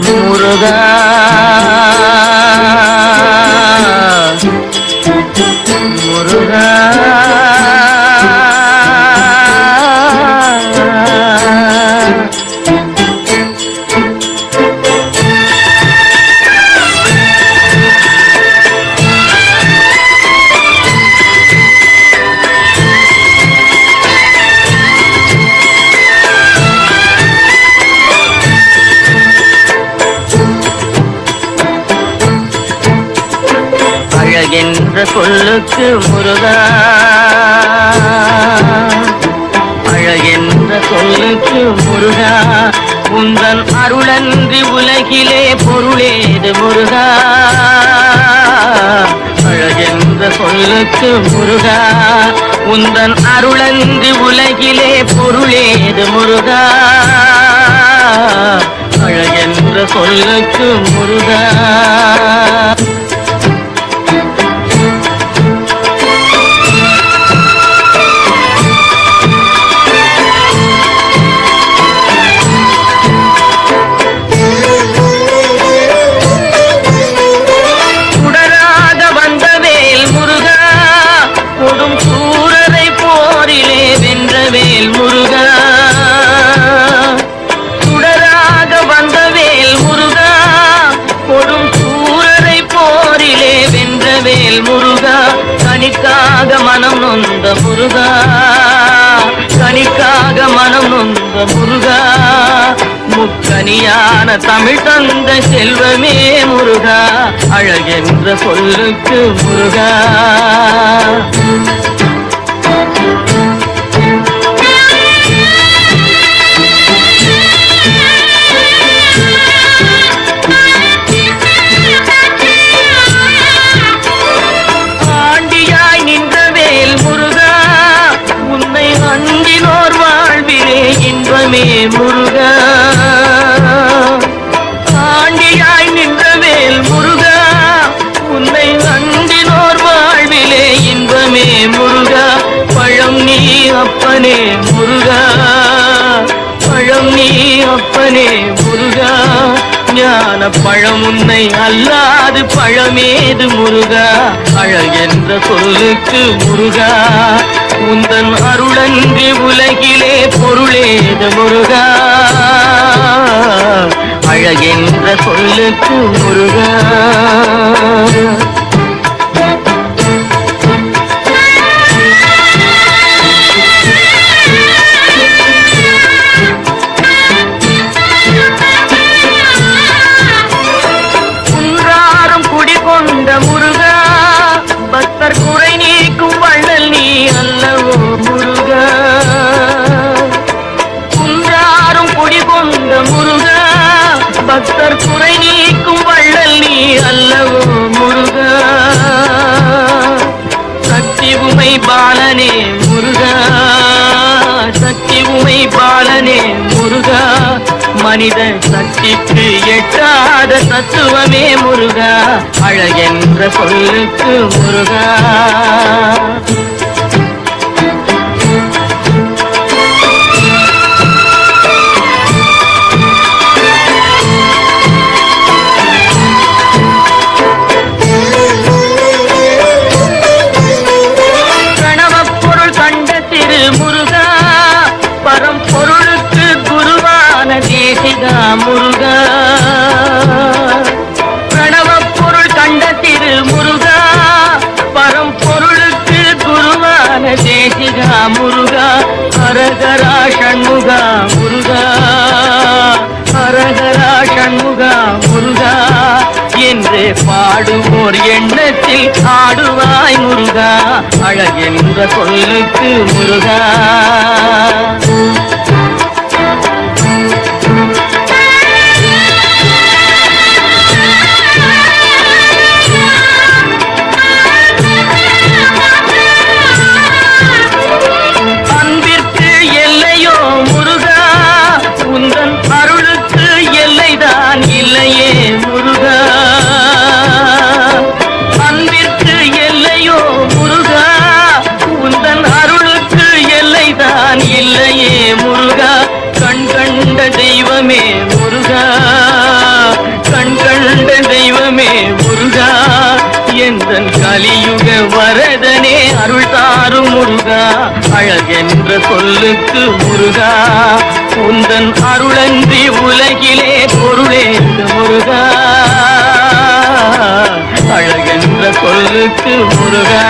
முருகா முருகா அழகென்ற சொல்லுக்கு முருகா அழகென்ற சொல்லுக்கு முருகா உந்தன் அருளன்றி உலகிலே பொருளேது முருகா அழகென்ற சொல்லுக்கு முருகா உந்தன் அருளன்றி உலகிலே பொருளேது முருகா அழகென்ற சொல்லுக்கு முருகா கனிக்காக மனம் நொந்த முருகா கனிக்காக மனம் நொந்த முருகா முக்கனியான தமிழ் தந்த செல்வமே முருகா அழகென்ற சொல்லுக்கு முருகா முருகா ஆண்டியாய் நின்ற வேல் முருகா உன்னை அண்டினோர் வாழ்விலே இன்பமே முருகா பழம் நீ அப்பனே முருகா பழம் நீ அப்பனே முருகா ஞான பழம் உன்னை அல்லாது பழமேது முருகா அழகென்ற சொல்லுக்கு முருகா உந்தன் அருளன்றி உலகிலே பொருளேது முருகா அழகென்ற சொல்லுக்கு முருகா குன்றாரும் குடிகொண்ட முருகா பக்தர் குறை நீக்கும் வள்ளல் நீ அல்லவோ முருகா குன்றாரும் குடிகொண்ட முருகா பக்தர் குறை நீக்கும் வள்ளல் நீ அல்லவோ முருகா சக்தி உமை பாலனே முருகா சக்தி உமை பாலனே முருகா மனித சக்திக்கு எட்டாத தத்துவமே முருகா அழகென்ற சொல்லுக்கு முருகா முருகா பிரணவ பொருள் கண்ட திரு முருகா பரம்பொருளுக்கு குருவான தேசிகா முருகா ஹரஹரா ஷண்முகா முருகா ஹரஹரா ஷண்முகா முருகா என்று பாடுவோர் எண்ணத்தில் ஆடுவாய் முருகா அழகென்ற சொல்லுக்கு முருகா அழகென்ற சொல்லுக்கு முருகா உந்தன் அருளன்றி உலகிலே பொருளேது முருகா அழகென்ற சொல்லுக்கு முருகா